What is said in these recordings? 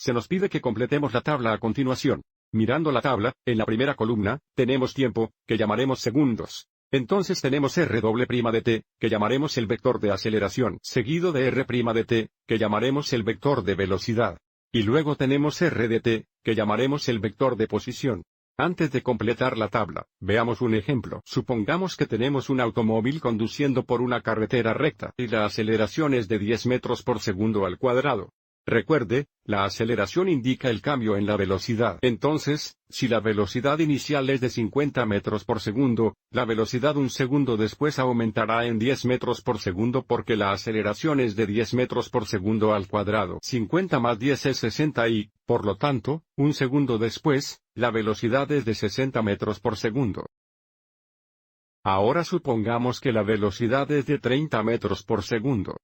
Se nos pide que completemos la tabla a continuación. Mirando la tabla, en la primera columna, tenemos tiempo, que llamaremos segundos. Entonces tenemos r' de t, que llamaremos el vector de aceleración, seguido de r' de t, que llamaremos el vector de velocidad. Y luego tenemos r de t, que llamaremos el vector de posición. Antes de completar la tabla, veamos un ejemplo. Supongamos que tenemos un automóvil conduciendo por una carretera recta, y la aceleración es de 10 metros por segundo al cuadrado. Recuerde, la aceleración indica el cambio en la velocidad. Entonces, si la velocidad inicial es de 50 metros por segundo, la velocidad un segundo después aumentará en 10 metros por segundo porque la aceleración es de 10 metros por segundo al cuadrado. 50 más 10 es 60 y, por lo tanto, un segundo después, la velocidad es de 60 metros por segundo. Ahora supongamos que la velocidad es de 30 metros por segundo.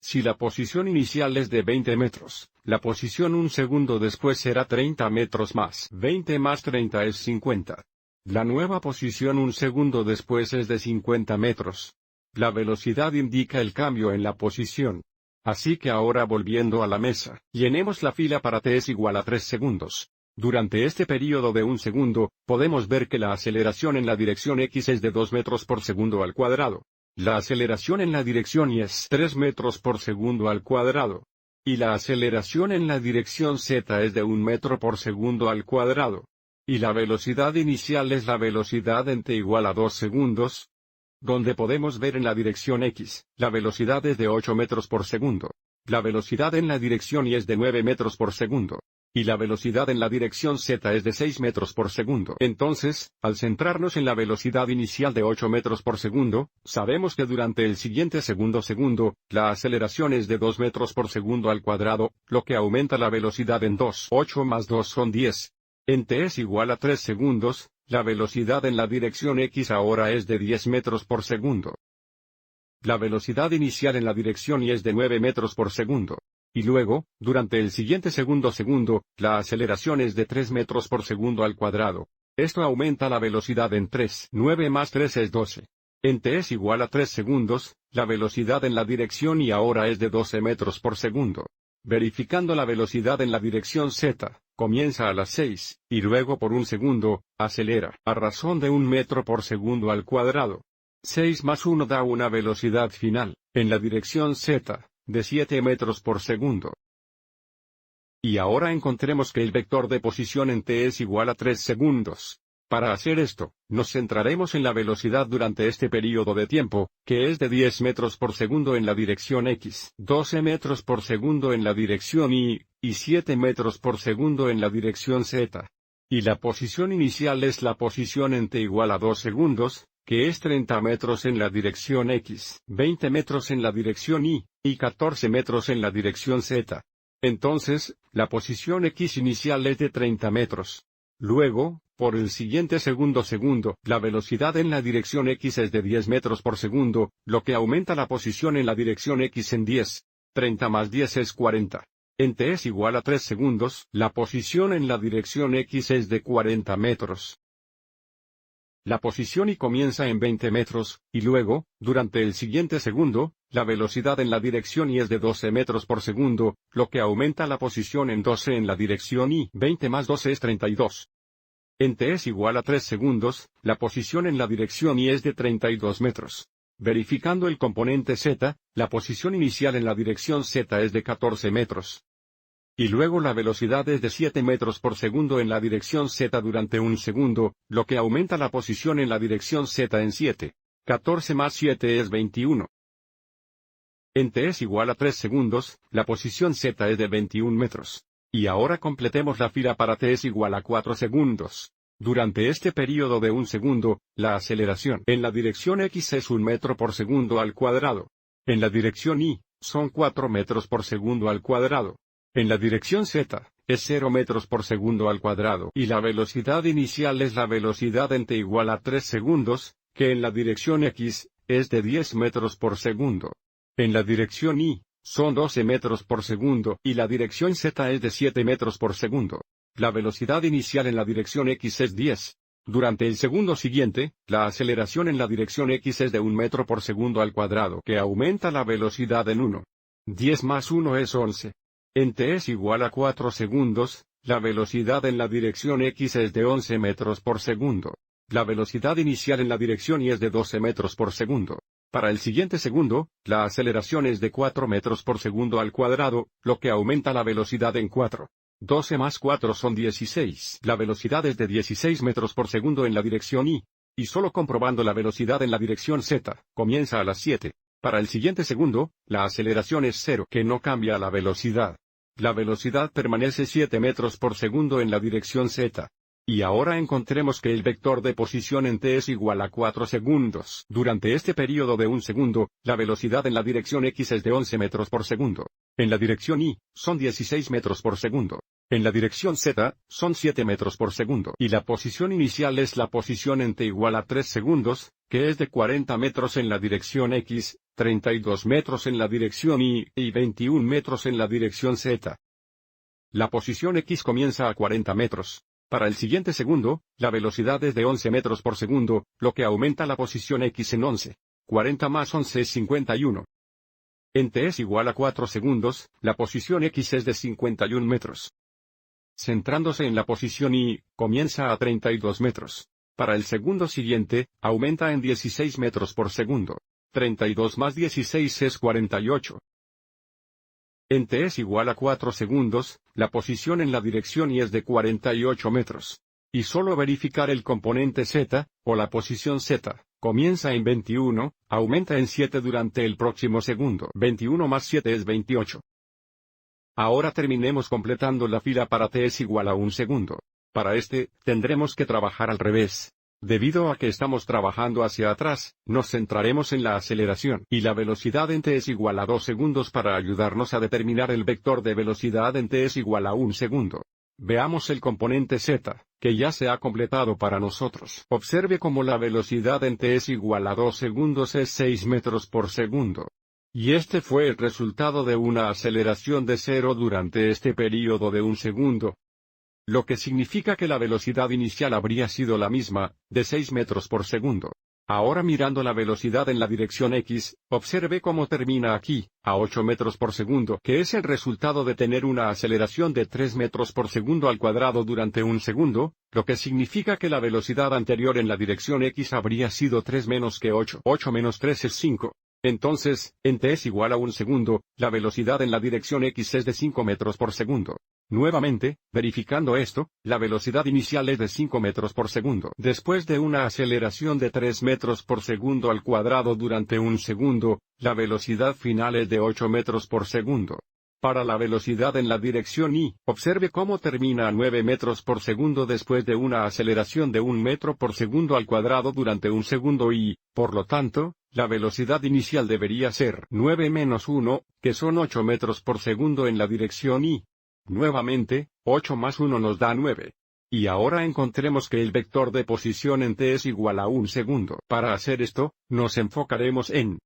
Si la posición inicial es de 20 metros, la posición un segundo después será 30 metros más. 20 más 30 es 50. La nueva posición un segundo después es de 50 metros. La velocidad indica el cambio en la posición. Así que ahora volviendo a la mesa, llenemos la fila para t es igual a 3 segundos. Durante este período de un segundo, podemos ver que la aceleración en la dirección x es de 2 metros por segundo al cuadrado. La aceleración en la dirección y es 3 metros por segundo al cuadrado. Y la aceleración en la dirección z es de 1 metro por segundo al cuadrado. Y la velocidad inicial es la velocidad en t igual a 2 segundos. Donde podemos ver en la dirección x, la velocidad es de 8 metros por segundo. La velocidad en la dirección y es de 9 metros por segundo. Y la velocidad en la dirección z es de 6 metros por segundo. Entonces, al centrarnos en la velocidad inicial de 8 metros por segundo, sabemos que durante el siguiente segundo, la aceleración es de 2 metros por segundo al cuadrado, lo que aumenta la velocidad en 2. 8 más 2 son 10. En t es igual a 3 segundos, la velocidad en la dirección x ahora es de 10 metros por segundo. La velocidad inicial en la dirección y es de 9 metros por segundo. Y luego, durante el siguiente segundo, la aceleración es de 3 metros por segundo al cuadrado. Esto aumenta la velocidad en 3. 9 más 3 es 12. En t es igual a 3 segundos, la velocidad en la dirección y ahora es de 12 metros por segundo. Verificando la velocidad en la dirección z, comienza a las 6, y luego por un segundo, acelera, a razón de 1 metro por segundo al cuadrado. 6 más 1 da una velocidad final, en la dirección z, de 7 metros por segundo. Y ahora encontremos que el vector de posición en t es igual a 3 segundos. Para hacer esto, nos centraremos en la velocidad durante este período de tiempo, que es de 10 metros por segundo en la dirección x, 12 metros por segundo en la dirección y 7 metros por segundo en la dirección z. Y la posición inicial es la posición en t igual a 2 segundos, que es 30 metros en la dirección x, 20 metros en la dirección y 14 metros en la dirección z. Entonces, la posición x inicial es de 30 metros. Luego, por el siguiente segundo, la velocidad en la dirección x es de 10 metros por segundo, lo que aumenta la posición en la dirección x en 10. 30 más 10 es 40. En t es igual a 3 segundos, la posición en la dirección x es de 40 metros. La posición y comienza en 20 metros, y luego, durante el siguiente segundo, la velocidad en la dirección y es de 12 metros por segundo, lo que aumenta la posición en 12 en la dirección y 20 más 12 es 32. En t es igual a 3 segundos, la posición en la dirección y es de 32 metros. Verificando el componente z, la posición inicial en la dirección z es de 14 metros. Y luego la velocidad es de 7 metros por segundo en la dirección z durante un segundo, lo que aumenta la posición en la dirección z en 7. 14 más 7 es 21. En t es igual a 3 segundos, la posición z es de 21 metros. Y ahora completemos la fila para t es igual a 4 segundos. Durante este período de un segundo, la aceleración en la dirección x es 1 metro por segundo al cuadrado. En la dirección y, son 4 metros por segundo al cuadrado. En la dirección z, es 0 metros por segundo al cuadrado. Y la velocidad inicial es la velocidad en t igual a 3 segundos, que en la dirección x, es de 10 metros por segundo. En la dirección y, son 12 metros por segundo, y la dirección z es de 7 metros por segundo. La velocidad inicial en la dirección x es 10. Durante el segundo siguiente, la aceleración en la dirección x es de 1 metro por segundo al cuadrado, que aumenta la velocidad en 1. 10 más 1 es 11. En t es igual a 4 segundos, la velocidad en la dirección x es de 11 metros por segundo. La velocidad inicial en la dirección y es de 12 metros por segundo. Para el siguiente segundo, la aceleración es de 4 metros por segundo al cuadrado, lo que aumenta la velocidad en 4. 12 más 4 son 16. La velocidad es de 16 metros por segundo en la dirección y. Y solo comprobando la velocidad en la dirección z, comienza a las 7. Para el siguiente segundo, la aceleración es 0, que no cambia la velocidad. La velocidad permanece 7 metros por segundo en la dirección z. Y ahora encontremos que el vector de posición en t es igual a 4 segundos. Durante este periodo de un segundo, la velocidad en la dirección x es de 11 metros por segundo. En la dirección y, son 16 metros por segundo. En la dirección z, son 7 metros por segundo. Y la posición inicial es la posición en t igual a 3 segundos, que es de 40 metros en la dirección x, 32 metros en la dirección y 21 metros en la dirección z. La posición x comienza a 40 metros. Para el siguiente segundo, la velocidad es de 11 metros por segundo, lo que aumenta la posición x en 11. 40 más 11 es 51. En t es igual a 4 segundos, la posición x es de 51 metros. Centrándose en la posición y, comienza a 32 metros. Para el segundo siguiente, aumenta en 16 metros por segundo. 32 más 16 es 48. En t es igual a 4 segundos, la posición en la dirección y es de 48 metros. Y solo verificar el componente z, o la posición z, comienza en 21, aumenta en 7 durante el próximo segundo. 21 más 7 es 28. Ahora terminemos completando la fila para t es igual a 1 segundo. Para este, tendremos que trabajar al revés. Debido a que estamos trabajando hacia atrás, nos centraremos en la aceleración, y la velocidad en t es igual a 2 segundos para ayudarnos a determinar el vector de velocidad en t es igual a 1 segundo. Veamos el componente z, que ya se ha completado para nosotros. Observe cómo la velocidad en t es igual a 2 segundos es 6 metros por segundo. Y este fue el resultado de una aceleración de 0 durante este período de 1 segundo. Lo que significa que la velocidad inicial habría sido la misma, de 6 metros por segundo. Ahora mirando la velocidad en la dirección x, observe cómo termina aquí, a 8 metros por segundo, que es el resultado de tener una aceleración de 3 metros por segundo al cuadrado durante 1 segundo, lo que significa que la velocidad anterior en la dirección x habría sido 3 menos que 8. 8 menos 3 es 5. Entonces, en t es igual a 1 segundo, la velocidad en la dirección x es de 5 metros por segundo. Nuevamente, verificando esto, la velocidad inicial es de 5 metros por segundo. Después de una aceleración de 3 metros por segundo al cuadrado durante 1 segundo, la velocidad final es de 8 metros por segundo. Para la velocidad en la dirección y, observe cómo termina a 9 metros por segundo después de una aceleración de 1 metro por segundo al cuadrado durante 1 segundo y, por lo tanto, la velocidad inicial debería ser 9 menos 1, que son 8 metros por segundo en la dirección y. Nuevamente, 8 más 1 nos da 9. Y ahora encontremos que el vector de posición en t es igual a 1 segundo. Para hacer esto, nos enfocaremos en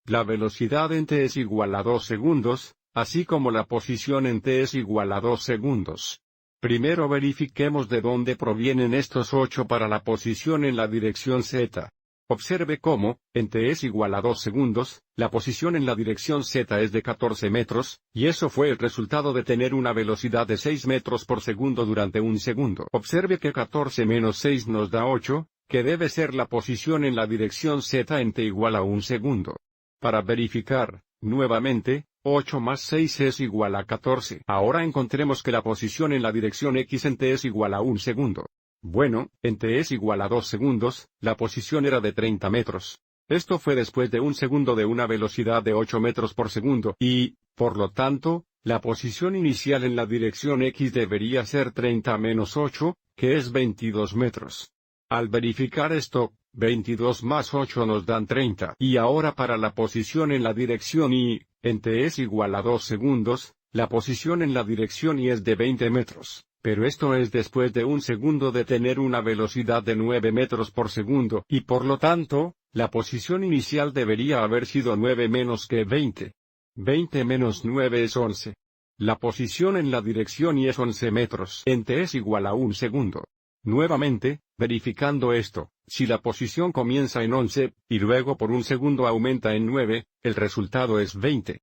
la velocidad en t es igual a 2 segundos, así como la posición en t es igual a 2 segundos. Primero verifiquemos de dónde provienen estos 8 para la posición en la dirección z. Observe cómo, en t es igual a 2 segundos, la posición en la dirección z es de 14 metros, y eso fue el resultado de tener una velocidad de 6 metros por segundo durante 1 segundo. Observe que 14 menos 6 nos da 8, que debe ser la posición en la dirección z en t igual a 1 segundo. Para verificar, nuevamente, 8 más 6 es igual a 14. Ahora encontremos que la posición en la dirección x en t es igual a 1 segundo. Bueno, en t es igual a 2 segundos, la posición era de 30 metros. Esto fue después de 1 segundo de una velocidad de 8 metros por segundo y, por lo tanto, la posición inicial en la dirección x debería ser 30 menos 8, que es 22 metros. Al verificar esto, 22 más 8 nos dan 30. Y ahora para la posición en la dirección y, en t es igual a 2 segundos, la posición en la dirección y es de 20 metros. Pero esto es después de 1 segundo de tener una velocidad de 9 metros por segundo, y por lo tanto, la posición inicial debería haber sido 9 menos que 20. 20 menos 9 es 11. La posición en la dirección y es 11 metros. En t es igual a 1 segundo. Nuevamente, verificando esto, si la posición comienza en 11, y luego por 1 segundo aumenta en 9, el resultado es 20.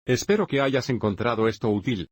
Espero que hayas encontrado esto útil.